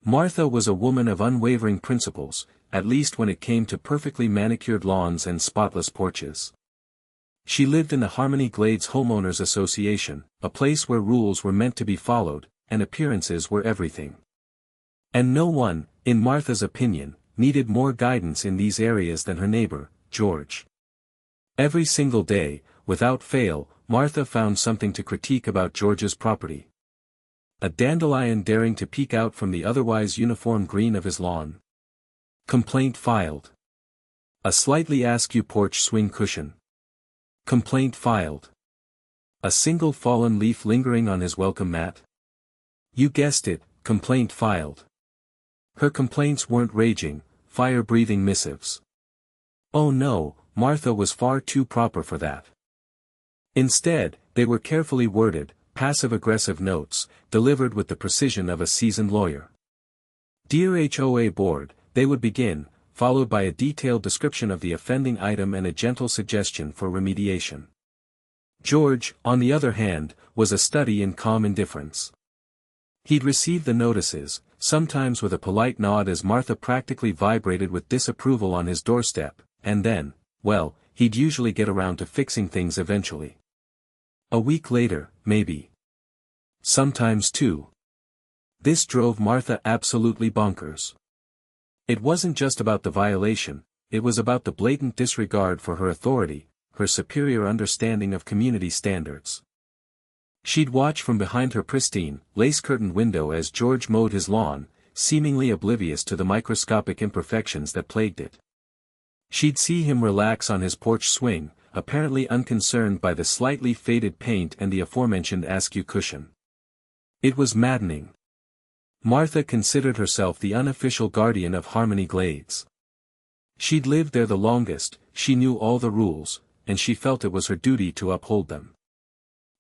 Martha was a woman of unwavering principles, at least when it came to perfectly manicured lawns and spotless porches. She lived in the Harmony Glades Homeowners Association, a place where rules were meant to be followed, and appearances were everything. And no one, in Martha's opinion, needed more guidance in these areas than her neighbor, George. Every single day, without fail, Martha found something to critique about George's property. A dandelion daring to peek out from the otherwise uniform green of his lawn. Complaint filed. A slightly askew porch swing cushion. Complaint filed. A single fallen leaf lingering on his welcome mat. You guessed it, complaint filed. Her complaints weren't raging, fire-breathing missives. Oh no, Martha was far too proper for that. Instead, they were carefully worded, passive-aggressive notes, delivered with the precision of a seasoned lawyer. Dear HOA Board, they would begin, followed by a detailed description of the offending item and a gentle suggestion for remediation. George, on the other hand, was a study in calm indifference. He'd receive the notices, sometimes with a polite nod as Martha practically vibrated with disapproval on his doorstep, and then, well, he'd usually get around to fixing things eventually. A week later, maybe. Sometimes two. This drove Martha absolutely bonkers. It wasn't just about the violation, it was about the blatant disregard for her authority, her superior understanding of community standards. She'd watch from behind her pristine, lace-curtained window as George mowed his lawn, seemingly oblivious to the microscopic imperfections that plagued it. She'd see him relax on his porch swing, apparently unconcerned by the slightly faded paint and the aforementioned askew cushion. It was maddening. Martha considered herself the unofficial guardian of Harmony Glades. She'd lived there the longest, she knew all the rules, and she felt it was her duty to uphold them.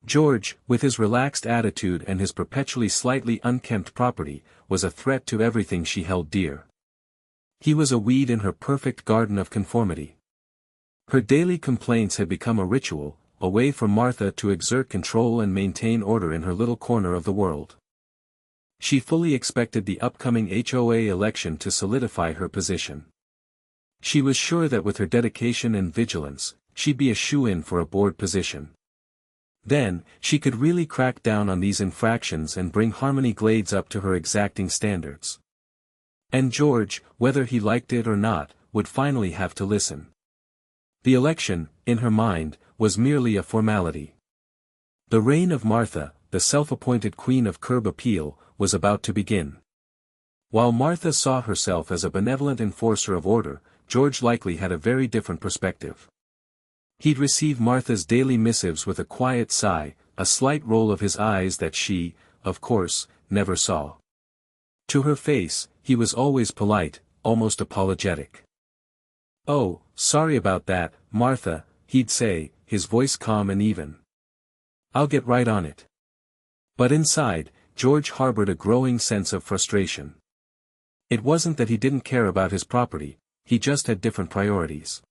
George, with his relaxed attitude and his perpetually slightly unkempt property, was a threat to everything she held dear. He was a weed in her perfect garden of conformity. Her daily complaints had become a ritual, a way for Martha to exert control and maintain order in her little corner of the world. She fully expected the upcoming HOA election to solidify her position. She was sure that with her dedication and vigilance, she'd be a shoo-in for a board position. Then, she could really crack down on these infractions and bring Harmony Glades up to her exacting standards. And George, whether he liked it or not, would finally have to listen. The election, in her mind, was merely a formality. The reign of Martha, the self-appointed queen of curb appeal, was about to begin. While Martha saw herself as a benevolent enforcer of order, George likely had a very different perspective. He'd receive Martha's daily missives with a quiet sigh, a slight roll of his eyes that she, of course, never saw. To her face, he was always polite, almost apologetic. "Oh, sorry about that, Martha," he'd say, his voice calm and even. "I'll get right on it." But inside, George harbored a growing sense of frustration. It wasn't that he didn't care about his property, he just had different priorities.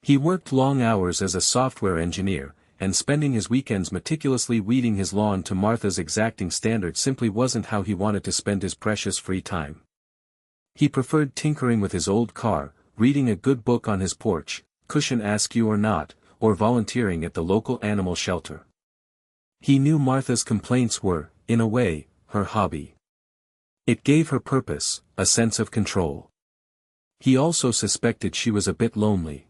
He worked long hours as a software engineer, and spending his weekends meticulously weeding his lawn to Martha's exacting standards simply wasn't how he wanted to spend his precious free time. He preferred tinkering with his old car, reading a good book on his porch, cushion askew or not, or volunteering at the local animal shelter. He knew Martha's complaints were, in a way, her hobby. It gave her purpose, a sense of control. He also suspected she was a bit lonely.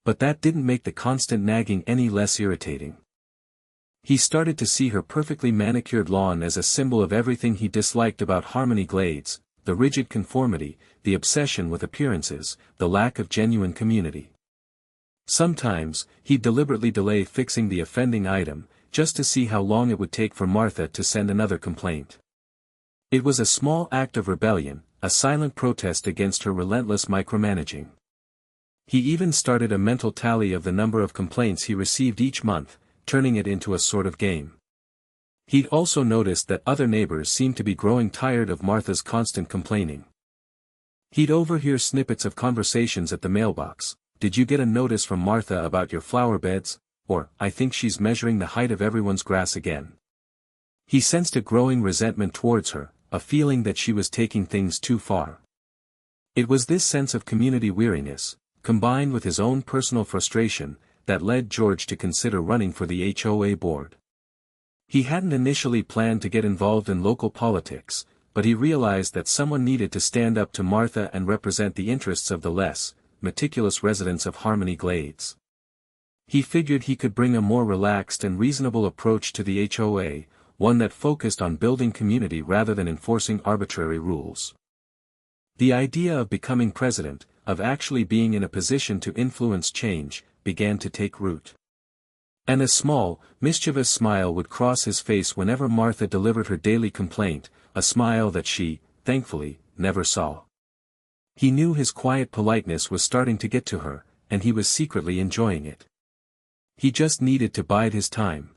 But that didn't make the constant nagging any less irritating. He started to see her perfectly manicured lawn as a symbol of everything he disliked about Harmony Glades: the rigid conformity, the obsession with appearances, the lack of genuine community. Sometimes, he'd deliberately delay fixing the offending item, just to see how long it would take for Martha to send another complaint. It was a small act of rebellion, a silent protest against her relentless micromanaging. He even started a mental tally of the number of complaints he received each month, turning it into a sort of game. He'd also noticed that other neighbors seemed to be growing tired of Martha's constant complaining. He'd overhear snippets of conversations at the mailbox. "Did you get a notice from Martha about your flower beds?" Or, "I think she's measuring the height of everyone's grass again." He sensed a growing resentment towards her, a feeling that she was taking things too far. It was this sense of community weariness, combined with his own personal frustration, that led George to consider running for the HOA board. He hadn't initially planned to get involved in local politics, but he realized that someone needed to stand up to Martha and represent the interests of the less meticulous residents of Harmony Glades. He figured he could bring a more relaxed and reasonable approach to the HOA, one that focused on building community rather than enforcing arbitrary rules. The idea of becoming president, of actually being in a position to influence change, began to take root. And a small, mischievous smile would cross his face whenever Martha delivered her daily complaint, a smile that she, thankfully, never saw. He knew his quiet politeness was starting to get to her, and he was secretly enjoying it. He just needed to bide his time.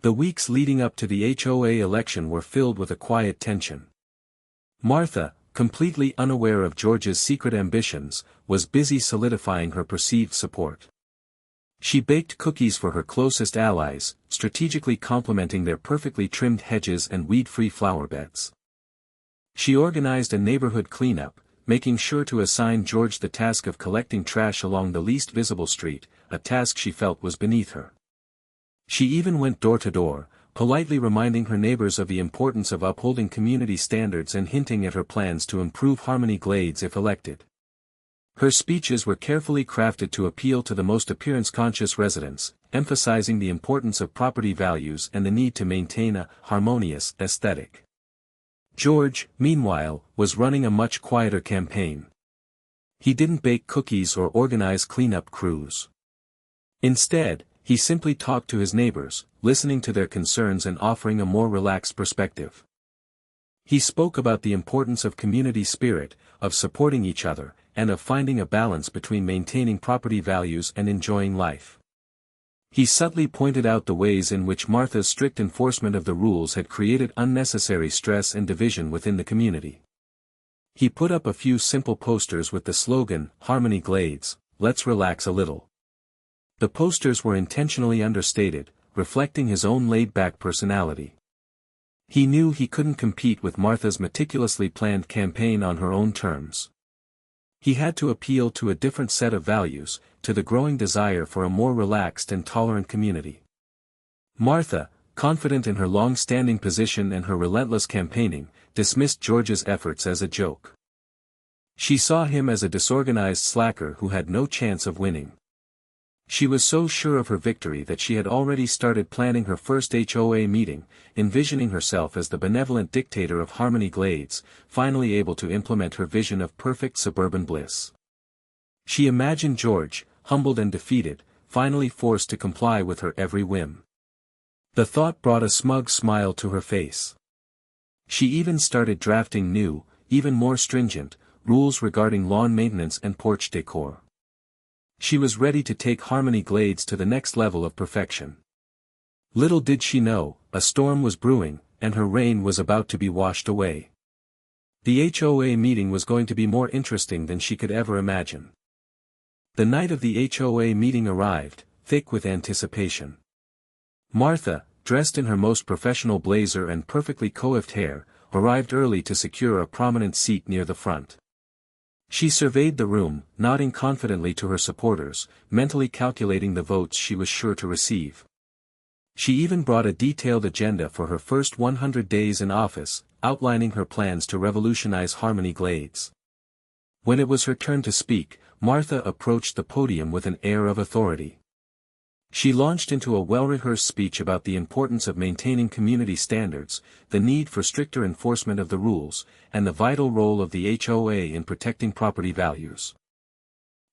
The weeks leading up to the HOA election were filled with a quiet tension. Martha, completely unaware of George's secret ambitions, was busy solidifying her perceived support. She baked cookies for her closest allies, strategically complementing their perfectly trimmed hedges and weed-free flower beds. She organized a neighborhood cleanup, making sure to assign George the task of collecting trash along the least visible street, a task she felt was beneath her. She even went door to door, politely reminding her neighbors of the importance of upholding community standards and hinting at her plans to improve Harmony Glades if elected. Her speeches were carefully crafted to appeal to the most appearance-conscious residents, emphasizing the importance of property values and the need to maintain a harmonious aesthetic. George, meanwhile, was running a much quieter campaign. He didn't bake cookies or organize cleanup crews. Instead, he simply talked to his neighbors, listening to their concerns and offering a more relaxed perspective. He spoke about the importance of community spirit, of supporting each other, and of finding a balance between maintaining property values and enjoying life. He subtly pointed out the ways in which Martha's strict enforcement of the rules had created unnecessary stress and division within the community. He put up a few simple posters with the slogan, "Harmony Glades, let's relax a little." The posters were intentionally understated, reflecting his own laid-back personality. He knew he couldn't compete with Martha's meticulously planned campaign on her own terms. He had to appeal to a different set of values, to the growing desire for a more relaxed and tolerant community. Martha, confident in her long-standing position and her relentless campaigning, dismissed George's efforts as a joke. She saw him as a disorganized slacker who had no chance of winning. She was so sure of her victory that she had already started planning her first HOA meeting, envisioning herself as the benevolent dictator of Harmony Glades, finally able to implement her vision of perfect suburban bliss. She imagined George, humbled and defeated, finally forced to comply with her every whim. The thought brought a smug smile to her face. She even started drafting new, even more stringent, rules regarding lawn maintenance and porch decor. She was ready to take Harmony Glades to the next level of perfection. Little did she know, a storm was brewing, and her reign was about to be washed away. The HOA meeting was going to be more interesting than she could ever imagine. The night of the HOA meeting arrived, thick with anticipation. Martha, dressed in her most professional blazer and perfectly coiffed hair, arrived early to secure a prominent seat near the front. She surveyed the room, nodding confidently to her supporters, mentally calculating the votes she was sure to receive. She even brought a detailed agenda for her first 100 days in office, outlining her plans to revolutionize Harmony Glades. When it was her turn to speak, Martha approached the podium with an air of authority. She launched into a well-rehearsed speech about the importance of maintaining community standards, the need for stricter enforcement of the rules, and the vital role of the HOA in protecting property values.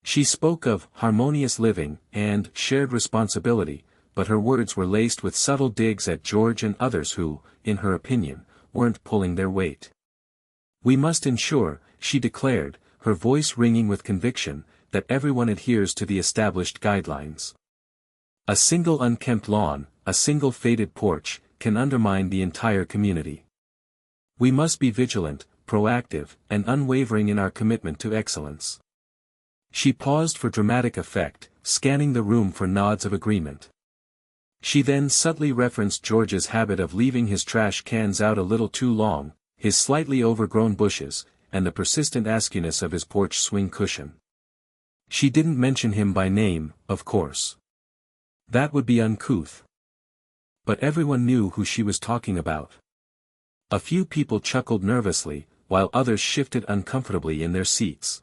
She spoke of harmonious living and shared responsibility, but her words were laced with subtle digs at George and others who, in her opinion, weren't pulling their weight. "We must ensure," she declared, her voice ringing with conviction, "that everyone adheres to the established guidelines. A single unkempt lawn, a single faded porch, can undermine the entire community. We must be vigilant, proactive, and unwavering in our commitment to excellence." She paused for dramatic effect, scanning the room for nods of agreement. She then subtly referenced George's habit of leaving his trash cans out a little too long, his slightly overgrown bushes, and the persistent askewness of his porch swing cushion. She didn't mention him by name, of course. That would be uncouth. But everyone knew who she was talking about. A few people chuckled nervously, while others shifted uncomfortably in their seats.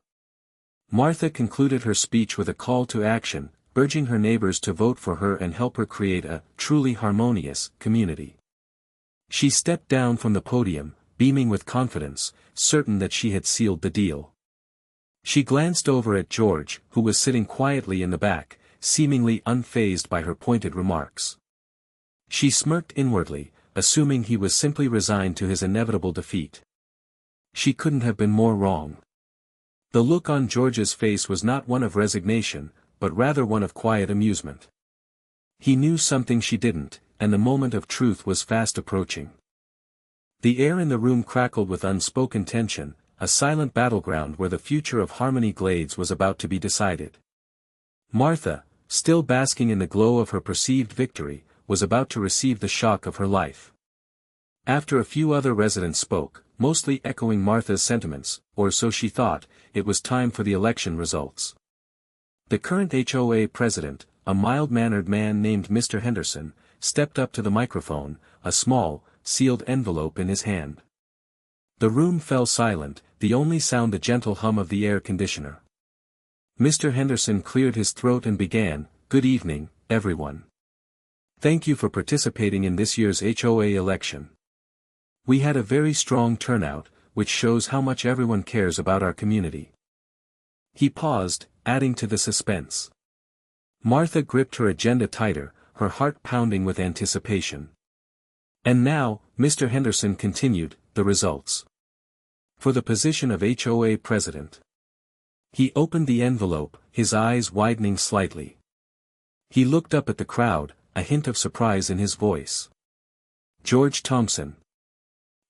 Martha concluded her speech with a call to action, urging her neighbors to vote for her and help her create a truly harmonious community. She stepped down from the podium, beaming with confidence, certain that she had sealed the deal. She glanced over at George, who was sitting quietly in the back, seemingly unfazed by her pointed remarks. She smirked inwardly, assuming he was simply resigned to his inevitable defeat. She couldn't have been more wrong. The look on George's face was not one of resignation, but rather one of quiet amusement. He knew something she didn't, and the moment of truth was fast approaching. The air in the room crackled with unspoken tension, a silent battleground where the future of Harmony Glades was about to be decided. Martha, still basking in the glow of her perceived victory, was about to receive the shock of her life. After a few other residents spoke, mostly echoing Martha's sentiments, or so she thought, it was time for the election results. The current HOA president, a mild-mannered man named Mr. Henderson, stepped up to the microphone, a small, sealed envelope in his hand. The room fell silent, the only sound the gentle hum of the air conditioner. Mr. Henderson cleared his throat and began, "Good evening, everyone. Thank you for participating in this year's HOA election. We had a very strong turnout, which shows how much everyone cares about our community." He paused, adding to the suspense. Martha gripped her agenda tighter, her heart pounding with anticipation. "And now," Mr. Henderson continued, "the results. For the position of HOA president." He opened the envelope, his eyes widening slightly. He looked up at the crowd, a hint of surprise in his voice. "George Thompson."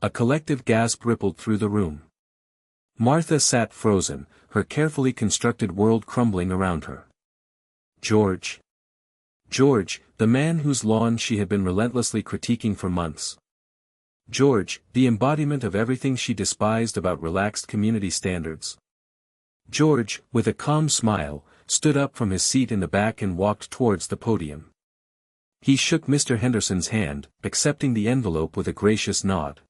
A collective gasp rippled through the room. Martha sat frozen, her carefully constructed world crumbling around her. George. George, the man whose lawn she had been relentlessly critiquing for months. George, the embodiment of everything she despised about relaxed community standards. George, with a calm smile, stood up from his seat in the back and walked towards the podium. He shook Mr. Henderson's hand, accepting the envelope with a gracious nod.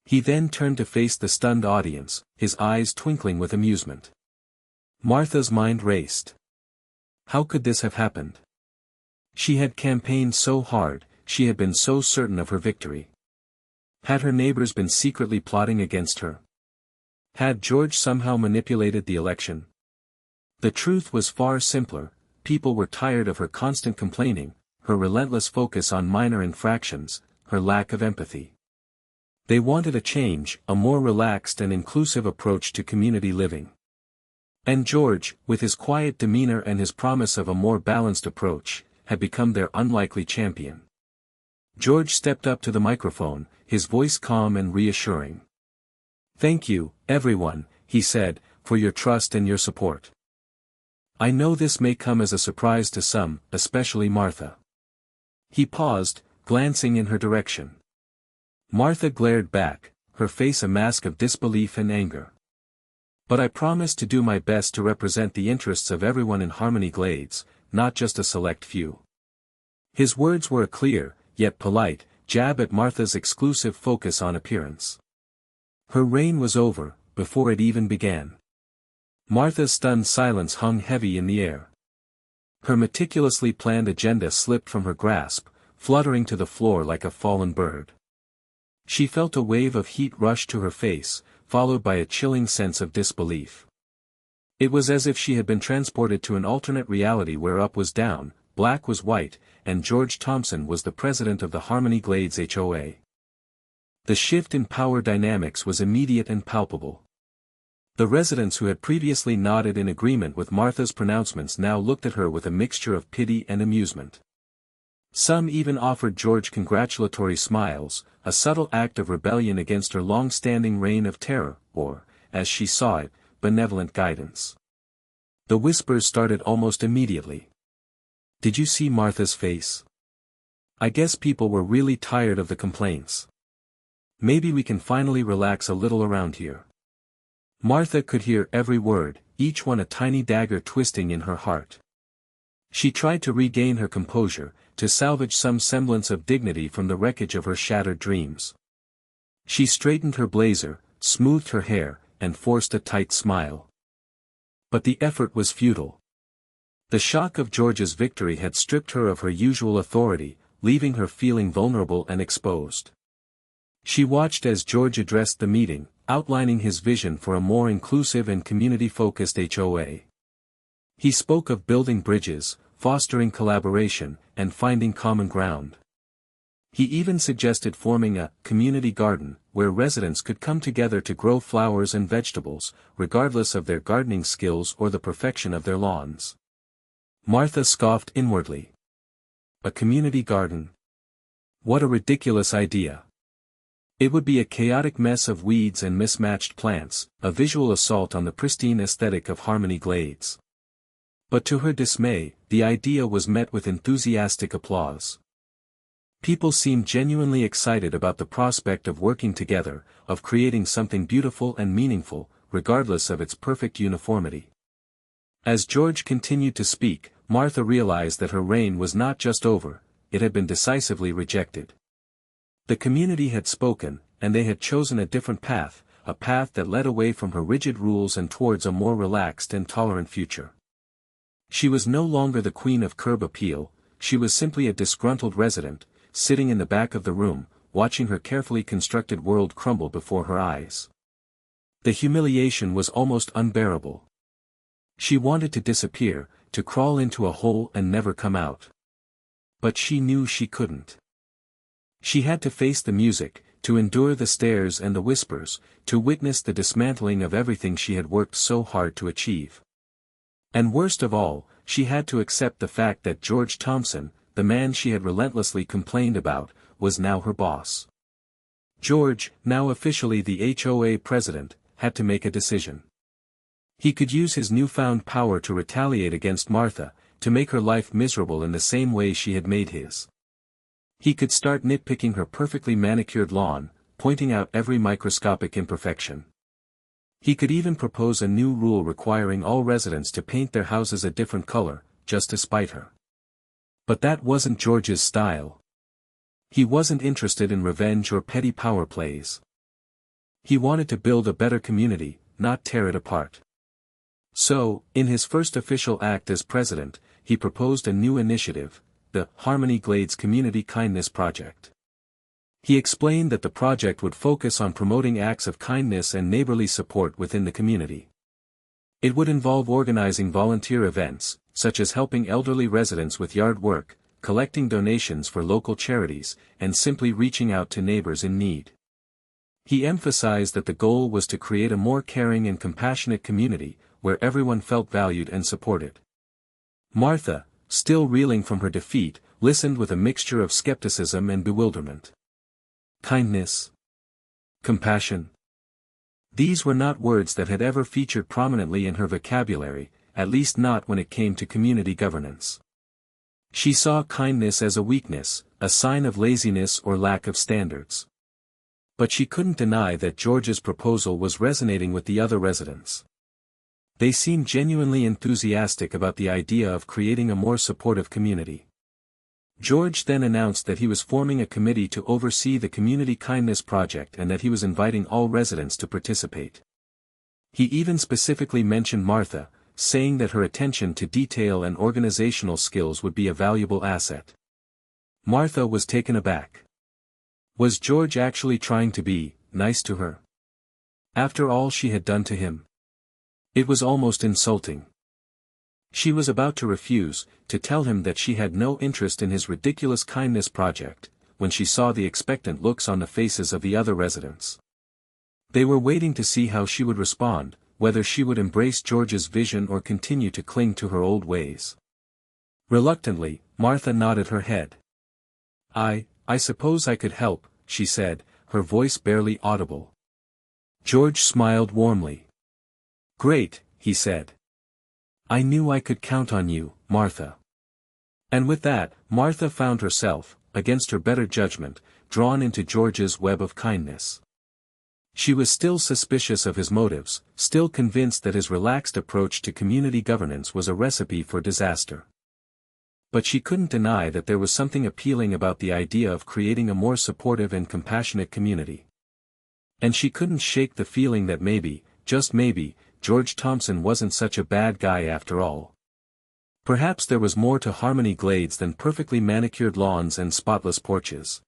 He then turned to face the stunned audience, his eyes twinkling with amusement. Martha's mind raced. How could this have happened? She had campaigned so hard, she had been so certain of her victory. Had her neighbors been secretly plotting against her? Had George somehow manipulated the election? The truth was far simpler. People were tired of her constant complaining, her relentless focus on minor infractions, her lack of empathy. They wanted a change, a more relaxed and inclusive approach to community living. And George, with his quiet demeanor and his promise of a more balanced approach, had become their unlikely champion. George stepped up to the microphone, his voice calm and reassuring. "Thank you, everyone," he said, "for your trust and your support. I know this may come as a surprise to some, especially Martha." He paused, glancing in her direction. Martha glared back, her face a mask of disbelief and anger. "But I promise to do my best to represent the interests of everyone in Harmony Glades, not just a select few." His words were a clear, yet polite, jab at Martha's exclusive focus on appearance. Her reign was over, before it even began. Martha's stunned silence hung heavy in the air. Her meticulously planned agenda slipped from her grasp, fluttering to the floor like a fallen bird. She felt a wave of heat rush to her face, followed by a chilling sense of disbelief. It was as if she had been transported to an alternate reality where up was down, black was white, and George Thompson was the president of the Harmony Glades HOA. The shift in power dynamics was immediate and palpable. The residents who had previously nodded in agreement with Martha's pronouncements now looked at her with a mixture of pity and amusement. Some even offered George congratulatory smiles, a subtle act of rebellion against her long-standing reign of terror, or, as she saw it, benevolent guidance. The whispers started almost immediately. "Did you see Martha's face? I guess people were really tired of the complaints. Maybe we can finally relax a little around here." Martha could hear every word, each one a tiny dagger twisting in her heart. She tried to regain her composure, to salvage some semblance of dignity from the wreckage of her shattered dreams. She straightened her blazer, smoothed her hair, and forced a tight smile. But the effort was futile. The shock of George's victory had stripped her of her usual authority, leaving her feeling vulnerable and exposed. She watched as George addressed the meeting, outlining his vision for a more inclusive and community-focused HOA. He spoke of building bridges, fostering collaboration, and finding common ground. He even suggested forming a community garden, where residents could come together to grow flowers and vegetables, regardless of their gardening skills or the perfection of their lawns. Martha scoffed inwardly. A community garden? What a ridiculous idea. It would be a chaotic mess of weeds and mismatched plants, a visual assault on the pristine aesthetic of Harmony Glades. But to her dismay, the idea was met with enthusiastic applause. People seemed genuinely excited about the prospect of working together, of creating something beautiful and meaningful, regardless of its perfect uniformity. As George continued to speak, Martha realized that her reign was not just over, it had been decisively rejected. The community had spoken, and they had chosen a different path, a path that led away from her rigid rules and towards a more relaxed and tolerant future. She was no longer the queen of curb appeal, she was simply a disgruntled resident, sitting in the back of the room, watching her carefully constructed world crumble before her eyes. The humiliation was almost unbearable. She wanted to disappear, to crawl into a hole and never come out. But she knew she couldn't. She had to face the music, to endure the stares and the whispers, to witness the dismantling of everything she had worked so hard to achieve. And worst of all, she had to accept the fact that George Thompson, the man she had relentlessly complained about, was now her boss. George, now officially the HOA president, had to make a decision. He could use his newfound power to retaliate against Martha, to make her life miserable in the same way she had made his. He could start nitpicking her perfectly manicured lawn, pointing out every microscopic imperfection. He could even propose a new rule requiring all residents to paint their houses a different color, just to spite her. But that wasn't George's style. He wasn't interested in revenge or petty power plays. He wanted to build a better community, not tear it apart. So, in his first official act as president, he proposed a new initiative, the Harmony Glades Community Kindness Project. He explained that the project would focus on promoting acts of kindness and neighborly support within the community. It would involve organizing volunteer events, such as helping elderly residents with yard work, collecting donations for local charities, and simply reaching out to neighbors in need. He emphasized that the goal was to create a more caring and compassionate community, where everyone felt valued and supported. Martha, still reeling from her defeat, listened with a mixture of skepticism and bewilderment. Kindness. Compassion. These were not words that had ever featured prominently in her vocabulary, at least not when it came to community governance. She saw kindness as a weakness, a sign of laziness or lack of standards. But she couldn't deny that George's proposal was resonating with the other residents. They seemed genuinely enthusiastic about the idea of creating a more supportive community. George then announced that he was forming a committee to oversee the Community Kindness Project and that he was inviting all residents to participate. He even specifically mentioned Martha, saying that her attention to detail and organizational skills would be a valuable asset. Martha was taken aback. Was George actually trying to be nice to her? After all she had done to him? It was almost insulting. She was about to refuse, to tell him that she had no interest in his ridiculous kindness project, when she saw the expectant looks on the faces of the other residents. They were waiting to see how she would respond, whether she would embrace George's vision or continue to cling to her old ways. Reluctantly, Martha nodded her head. I suppose I could help, she said, her voice barely audible. George smiled warmly. Great, he said. I knew I could count on you, Martha. And with that, Martha found herself, against her better judgment, drawn into George's web of kindness. She was still suspicious of his motives, still convinced that his relaxed approach to community governance was a recipe for disaster. But she couldn't deny that there was something appealing about the idea of creating a more supportive and compassionate community. And she couldn't shake the feeling that maybe, just maybe, George Thompson wasn't such a bad guy after all. Perhaps there was more to Harmony Glades than perfectly manicured lawns and spotless porches.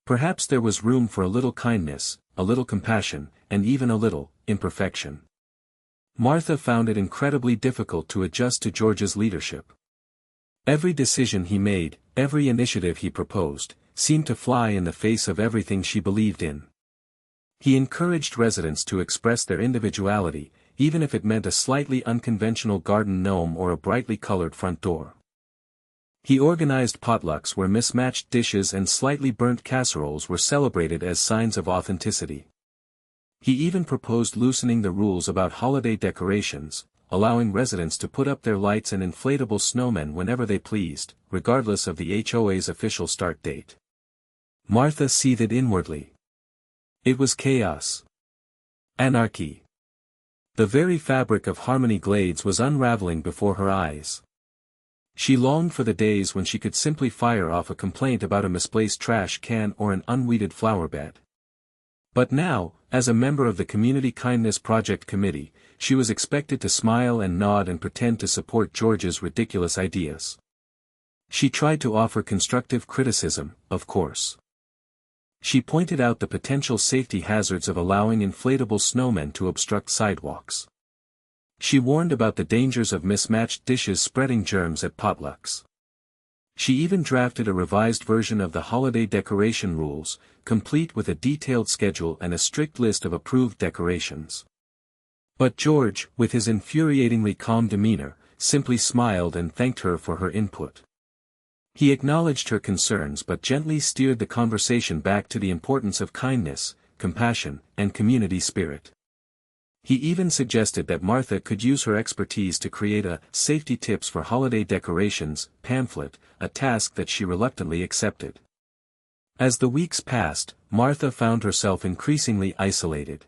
Perhaps there was room for a little kindness, a little compassion, and even a little imperfection. Martha found it incredibly difficult to adjust to George's leadership. Every decision he made, every initiative he proposed, seemed to fly in the face of everything she believed in. He encouraged residents to express their individuality, even if it meant a slightly unconventional garden gnome or a brightly colored front door. He organized potlucks where mismatched dishes and slightly burnt casseroles were celebrated as signs of authenticity. He even proposed loosening the rules about holiday decorations, allowing residents to put up their lights and inflatable snowmen whenever they pleased, regardless of the HOA's official start date. Martha seethed inwardly. It was chaos. Anarchy. The very fabric of Harmony Glades was unraveling before her eyes. She longed for the days when she could simply fire off a complaint about a misplaced trash can or an unweeded flower bed. But now, as a member of the Community Kindness Project Committee, she was expected to smile and nod and pretend to support George's ridiculous ideas. She tried to offer constructive criticism, of course. She pointed out the potential safety hazards of allowing inflatable snowmen to obstruct sidewalks. She warned about the dangers of mismatched dishes spreading germs at potlucks. She even drafted a revised version of the holiday decoration rules, complete with a detailed schedule and a strict list of approved decorations. But George, with his infuriatingly calm demeanor, simply smiled and thanked her for her input. He acknowledged her concerns but gently steered the conversation back to the importance of kindness, compassion, and community spirit. He even suggested that Martha could use her expertise to create a safety tips for holiday decorations pamphlet, a task that she reluctantly accepted. As the weeks passed, Martha found herself increasingly isolated.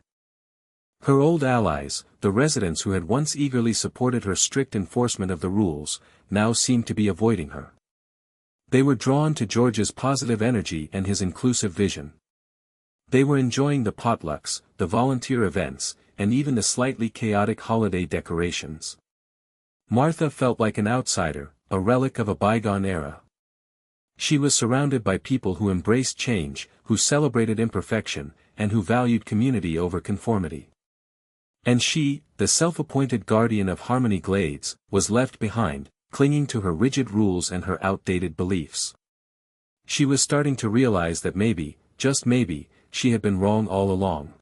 Her old allies, the residents who had once eagerly supported her strict enforcement of the rules, now seemed to be avoiding her. They were drawn to George's positive energy and his inclusive vision. They were enjoying the potlucks, the volunteer events, and even the slightly chaotic holiday decorations. Martha felt like an outsider, a relic of a bygone era. She was surrounded by people who embraced change, who celebrated imperfection, and who valued community over conformity. And she, the self-appointed guardian of Harmony Glades, was left behind, clinging to her rigid rules and her outdated beliefs. She was starting to realize that maybe, just maybe, she had been wrong all along.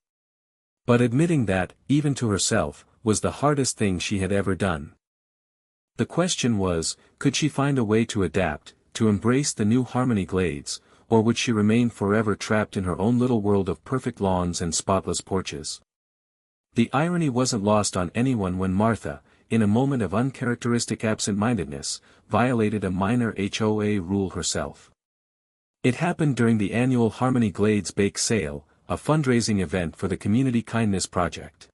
But admitting that, even to herself, was the hardest thing she had ever done. The question was, could she find a way to adapt, to embrace the new Harmony Glades, or would she remain forever trapped in her own little world of perfect lawns and spotless porches? The irony wasn't lost on anyone when Martha, in a moment of uncharacteristic absent-mindedness, violated a minor HOA rule herself. It happened during the annual Harmony Glades Bake Sale, a fundraising event for the Community Kindness Project.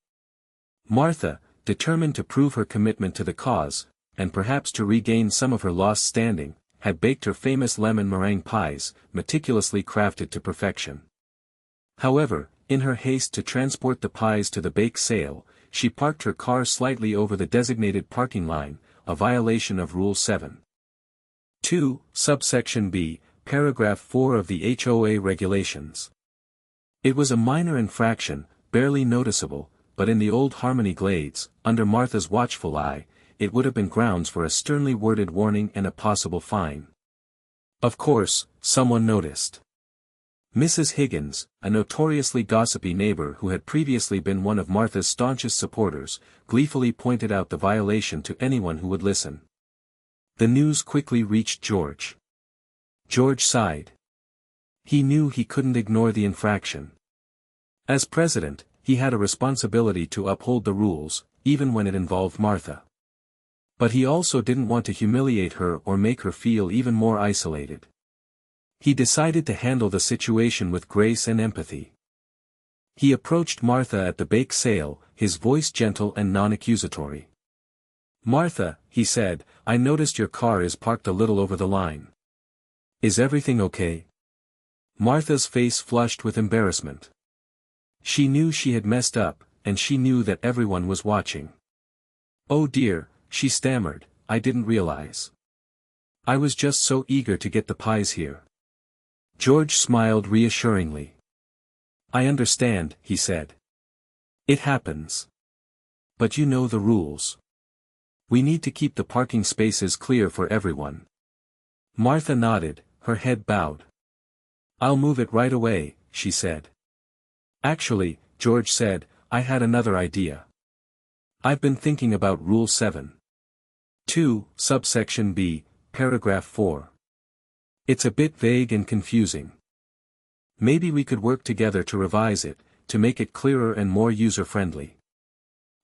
Martha, determined to prove her commitment to the cause, and perhaps to regain some of her lost standing, had baked her famous lemon meringue pies, meticulously crafted to perfection. However, in her haste to transport the pies to the bake sale, she parked her car slightly over the designated parking line, a violation of Rule 7. 2, subsection B, paragraph 4 of the HOA regulations. It was a minor infraction, barely noticeable, but in the old Harmony Glades, under Martha's watchful eye, it would have been grounds for a sternly worded warning and a possible fine. Of course, someone noticed. Mrs. Higgins, a notoriously gossipy neighbor who had previously been one of Martha's staunchest supporters, gleefully pointed out the violation to anyone who would listen. The news quickly reached George. George sighed. He knew he couldn't ignore the infraction. As president, he had a responsibility to uphold the rules, even when it involved Martha. But he also didn't want to humiliate her or make her feel even more isolated. He decided to handle the situation with grace and empathy. He approached Martha at the bake sale, his voice gentle and non-accusatory. "Martha," he said, "I noticed your car is parked a little over the line. Is everything okay?" Martha's face flushed with embarrassment. She knew she had messed up, and she knew that everyone was watching. "Oh dear," she stammered, "I didn't realize. I was just so eager to get the pies here." George smiled reassuringly. "I understand," he said. "It happens. But you know the rules. We need to keep the parking spaces clear for everyone." Martha nodded, her head bowed. "I'll move it right away," she said. "Actually," George said, "I had another idea. I've been thinking about Rule 7. 2, subsection B, paragraph 4. It's a bit vague and confusing. Maybe we could work together to revise it, to make it clearer and more user-friendly."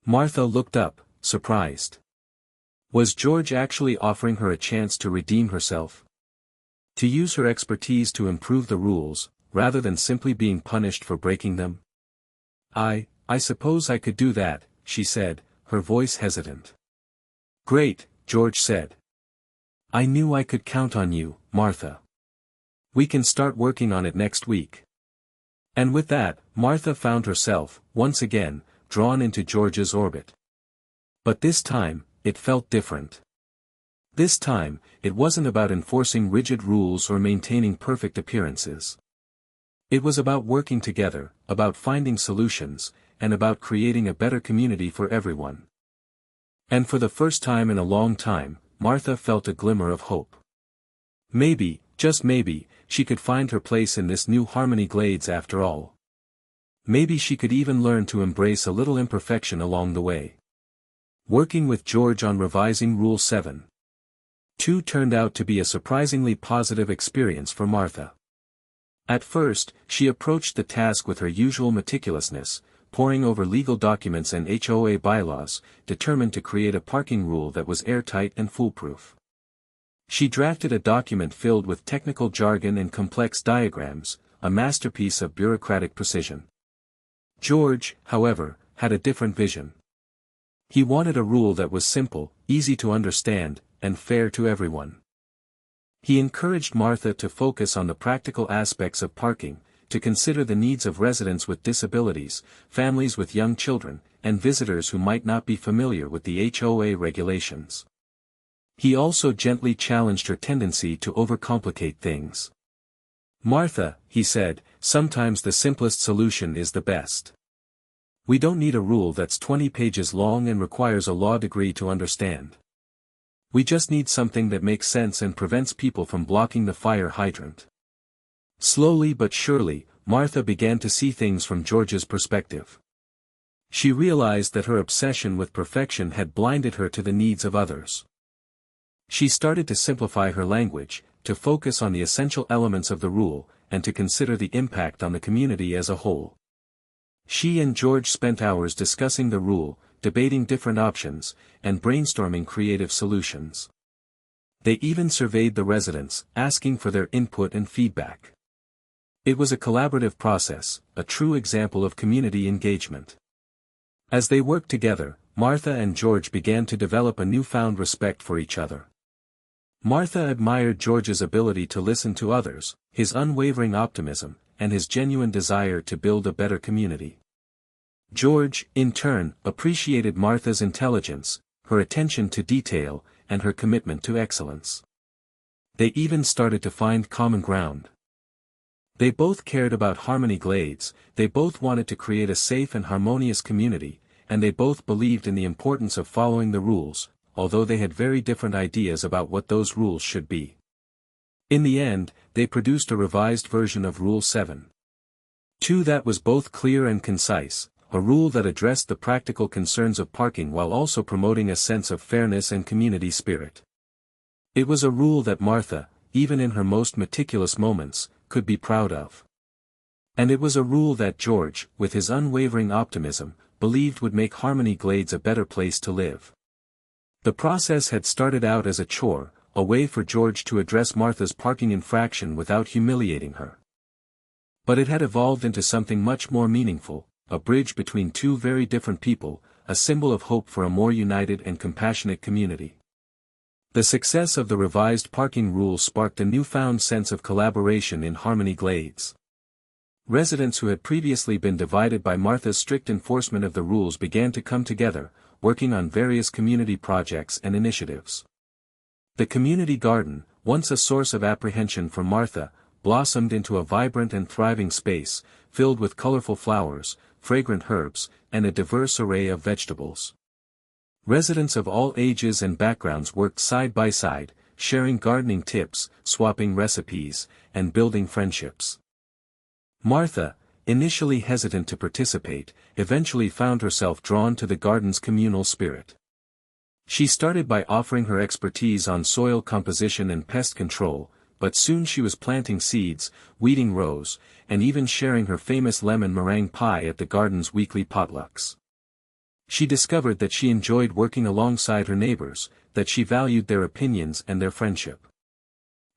Martha looked up, surprised. Was George actually offering her a chance to redeem herself? To use her expertise to improve the rules, rather than simply being punished for breaking them? I suppose I could do that," she said, her voice hesitant. "Great," George said. "I knew I could count on you, Martha. We can start working on it next week." And with that, Martha found herself, once again, drawn into George's orbit. But this time, it felt different. This time, it wasn't about enforcing rigid rules or maintaining perfect appearances. It was about working together, about finding solutions, and about creating a better community for everyone. And for the first time in a long time, Martha felt a glimmer of hope. Maybe, just maybe, she could find her place in this new Harmony Glades after all. Maybe she could even learn to embrace a little imperfection along the way. Working with George on revising Rule 7. 2 turned out to be a surprisingly positive experience for Martha. At first, she approached the task with her usual meticulousness, poring over legal documents and HOA bylaws, determined to create a parking rule that was airtight and foolproof. She drafted a document filled with technical jargon and complex diagrams, a masterpiece of bureaucratic precision. George, however, had a different vision. He wanted a rule that was simple, easy to understand, and fair to everyone. He encouraged Martha to focus on the practical aspects of parking, to consider the needs of residents with disabilities, families with young children, and visitors who might not be familiar with the HOA regulations. He also gently challenged her tendency to overcomplicate things. "Martha," he said, "sometimes the simplest solution is the best. We don't need a rule that's 20 pages long and requires a law degree to understand. We just need something that makes sense and prevents people from blocking the fire hydrant." Slowly but surely, Martha began to see things from George's perspective. She realized that her obsession with perfection had blinded her to the needs of others. She started to simplify her language, to focus on the essential elements of the rule, and to consider the impact on the community as a whole. She and George spent hours discussing the rule, debating different options, and brainstorming creative solutions. They even surveyed the residents, asking for their input and feedback. It was a collaborative process, a true example of community engagement. As they worked together, Martha and George began to develop a newfound respect for each other. Martha admired George's ability to listen to others, his unwavering optimism, and his genuine desire to build a better community. George, in turn, appreciated Martha's intelligence, her attention to detail, and her commitment to excellence. They even started to find common ground. They both cared about Harmony Glades, they both wanted to create a safe and harmonious community, and they both believed in the importance of following the rules, although they had very different ideas about what those rules should be. In the end, they produced a revised version of Rule 7. 2 that was both clear and concise, a rule that addressed the practical concerns of parking while also promoting a sense of fairness and community spirit. It was a rule that Martha, even in her most meticulous moments, could be proud of. And it was a rule that George, with his unwavering optimism, believed would make Harmony Glades a better place to live. The process had started out as a chore, a way for George to address Martha's parking infraction without humiliating her. But it had evolved into something much more meaningful, a bridge between two very different people, a symbol of hope for a more united and compassionate community. The success of the revised parking rules sparked a newfound sense of collaboration in Harmony Glades. Residents who had previously been divided by Martha's strict enforcement of the rules began to come together, working on various community projects and initiatives. The community garden, once a source of apprehension for Martha, blossomed into a vibrant and thriving space, filled with colorful flowers, fragrant herbs, and a diverse array of vegetables. Residents of all ages and backgrounds worked side by side, sharing gardening tips, swapping recipes, and building friendships. Martha, initially hesitant to participate, eventually found herself drawn to the garden's communal spirit. She started by offering her expertise on soil composition and pest control, but soon she was planting seeds, weeding rows, and even sharing her famous lemon meringue pie at the garden's weekly potlucks. She discovered that she enjoyed working alongside her neighbors, that she valued their opinions and their friendship.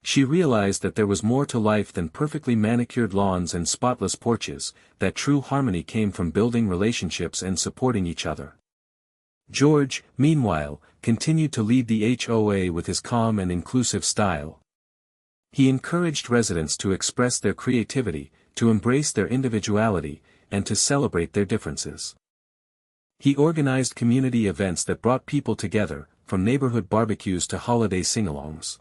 She realized that there was more to life than perfectly manicured lawns and spotless porches, that true harmony came from building relationships and supporting each other. George, meanwhile, continued to lead the HOA with his calm and inclusive style. He encouraged residents to express their creativity, to embrace their individuality, and to celebrate their differences. He organized community events that brought people together, from neighborhood barbecues to holiday sing-alongs.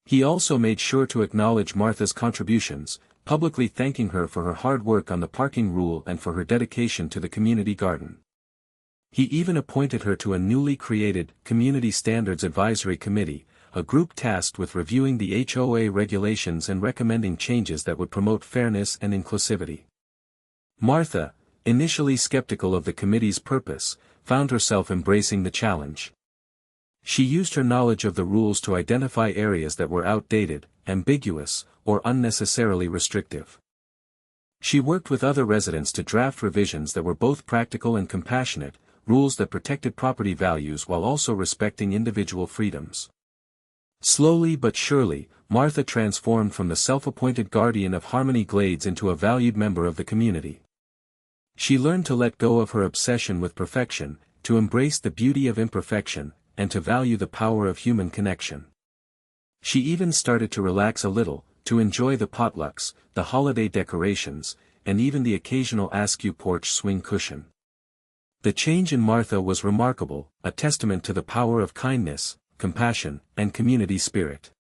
He also made sure to acknowledge Martha's contributions, publicly thanking her for her hard work on the parking rule and for her dedication to the community garden. He even appointed her to a newly created Community Standards Advisory Committee, a group tasked with reviewing the HOA regulations and recommending changes that would promote fairness and inclusivity. Martha, initially skeptical of the committee's purpose, found herself embracing the challenge. She used her knowledge of the rules to identify areas that were outdated, ambiguous, or unnecessarily restrictive. She worked with other residents to draft revisions that were both practical and compassionate, rules that protected property values while also respecting individual freedoms. Slowly but surely, Martha transformed from the self-appointed guardian of Harmony Glades into a valued member of the community. She learned to let go of her obsession with perfection, to embrace the beauty of imperfection, and to value the power of human connection. She even started to relax a little, to enjoy the potlucks, the holiday decorations, and even the occasional askew porch swing cushion. The change in Martha was remarkable, a testament to the power of kindness, compassion, and community spirit.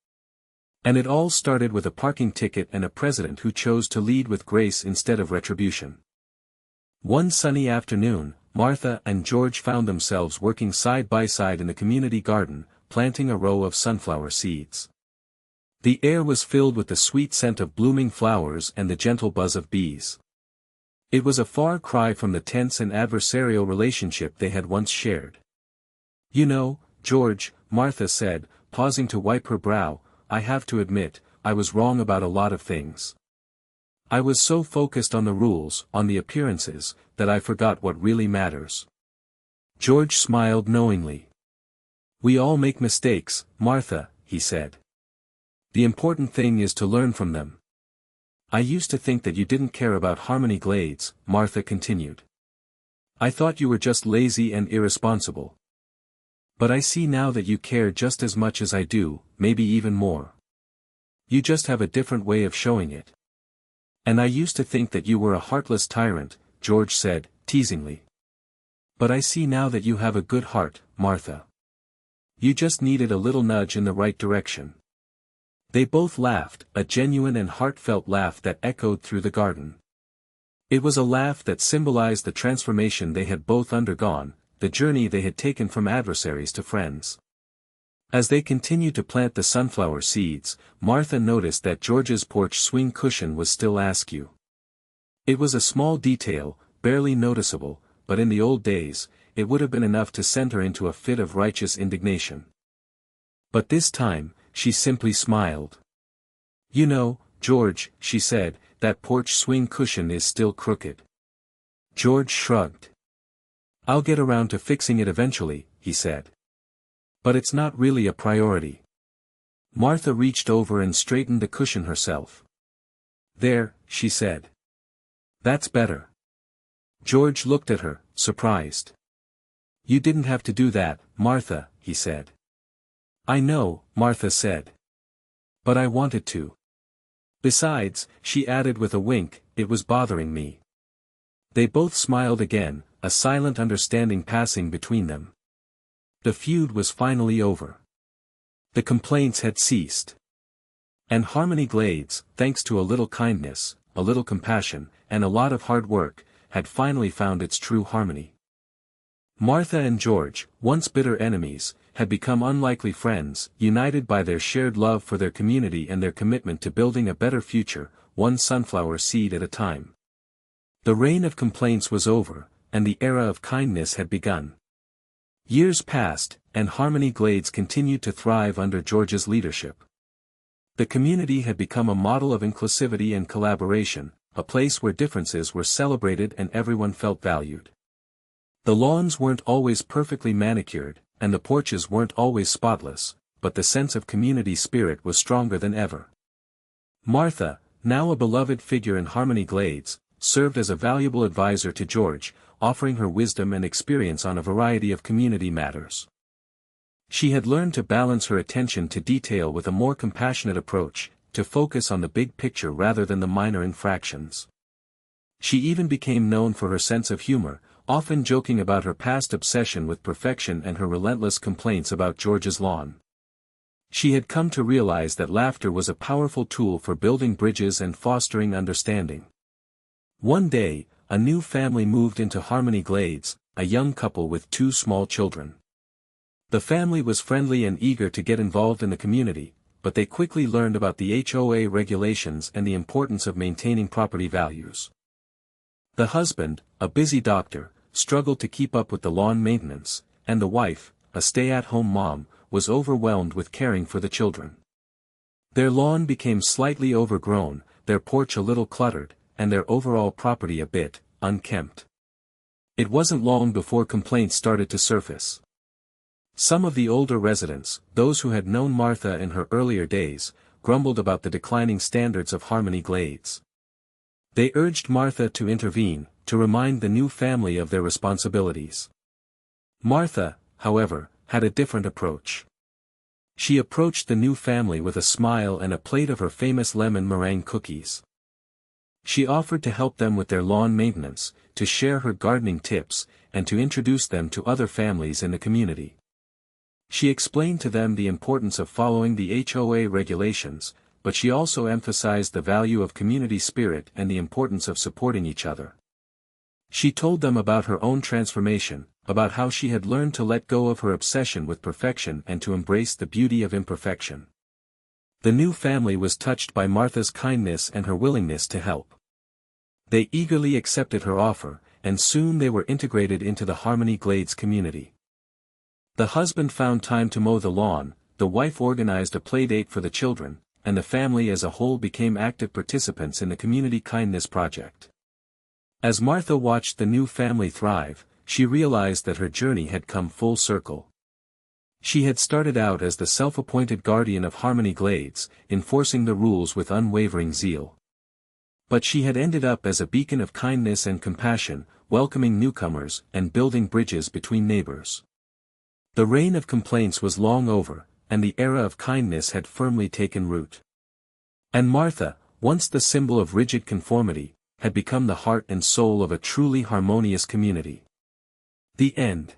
And it all started with a parking ticket and a president who chose to lead with grace instead of retribution. One sunny afternoon, Martha and George found themselves working side by side in the community garden, planting a row of sunflower seeds. The air was filled with the sweet scent of blooming flowers and the gentle buzz of bees. It was a far cry from the tense and adversarial relationship they had once shared. "You know, George," Martha said, pausing to wipe her brow, "I have to admit, I was wrong about a lot of things. I was so focused on the rules, on the appearances, that I forgot what really matters." George smiled knowingly. "We all make mistakes, Martha," he said. "The important thing is to learn from them." "I used to think that you didn't care about Harmony Glades," Martha continued. "I thought you were just lazy and irresponsible. But I see now that you care just as much as I do, maybe even more. You just have a different way of showing it." "And I used to think that you were a heartless tyrant," George said, teasingly. "But I see now that you have a good heart, Martha. You just needed a little nudge in the right direction." They both laughed, a genuine and heartfelt laugh that echoed through the garden. It was a laugh that symbolized the transformation they had both undergone, the journey they had taken from adversaries to friends. As they continued to plant the sunflower seeds, Martha noticed that George's porch swing cushion was still askew. It was a small detail, barely noticeable, but in the old days, it would have been enough to send her into a fit of righteous indignation. But this time, she simply smiled. "You know, George," she said, "that porch swing cushion is still crooked." George shrugged. "I'll get around to fixing it eventually," he said. "But it's not really a priority. Martha reached over and straightened the cushion herself. "There," she said. "That's better." George looked at her, surprised. "You didn't have to do that, Martha," he said. "I know," Martha said. "But I wanted to. Besides," she added with a wink, "it was bothering me." They both smiled again, a silent understanding passing between them. The feud was finally over. The complaints had ceased. And Harmony Glades, thanks to a little kindness, a little compassion, and a lot of hard work, had finally found its true harmony. Martha and George, once bitter enemies, had become unlikely friends, united by their shared love for their community and their commitment to building a better future, one sunflower seed at a time. The reign of complaints was over, and the era of kindness had begun. Years passed, and Harmony Glades continued to thrive under George's leadership. The community had become a model of inclusivity and collaboration, a place where differences were celebrated and everyone felt valued. The lawns weren't always perfectly manicured, and the porches weren't always spotless, but the sense of community spirit was stronger than ever. Martha, now a beloved figure in Harmony Glades, served as a valuable advisor to George, offering her wisdom and experience on a variety of community matters. She had learned to balance her attention to detail with a more compassionate approach, to focus on the big picture rather than the minor infractions. She even became known for her sense of humor, often joking about her past obsession with perfection and her relentless complaints about George's lawn. She had come to realize that laughter was a powerful tool for building bridges and fostering understanding. One day, a new family moved into Harmony Glades, a young couple with 2 small children. The family was friendly and eager to get involved in the community, but they quickly learned about the HOA regulations and the importance of maintaining property values. The husband, a busy doctor, struggled to keep up with the lawn maintenance, and the wife, a stay-at-home mom, was overwhelmed with caring for the children. Their lawn became slightly overgrown, their porch a little cluttered, and their overall property a bit unkempt. It wasn't long before complaints started to surface. Some of the older residents, those who had known Martha in her earlier days, grumbled about the declining standards of Harmony Glades. They urged Martha to intervene, to remind the new family of their responsibilities. Martha, however, had a different approach. She approached the new family with a smile and a plate of her famous lemon meringue cookies. She offered to help them with their lawn maintenance, to share her gardening tips, and to introduce them to other families in the community. She explained to them the importance of following the HOA regulations, but she also emphasized the value of community spirit and the importance of supporting each other. She told them about her own transformation, about how she had learned to let go of her obsession with perfection and to embrace the beauty of imperfection. The new family was touched by Martha's kindness and her willingness to help. They eagerly accepted her offer, and soon they were integrated into the Harmony Glades community. The husband found time to mow the lawn, the wife organized a play date for the children, and the family as a whole became active participants in the community kindness project. As Martha watched the new family thrive, she realized that her journey had come full circle. She had started out as the self-appointed guardian of Harmony Glades, enforcing the rules with unwavering zeal. But she had ended up as a beacon of kindness and compassion, welcoming newcomers and building bridges between neighbors. The reign of complaints was long over, and the era of kindness had firmly taken root. And Martha, once the symbol of rigid conformity, had become the heart and soul of a truly harmonious community. The end.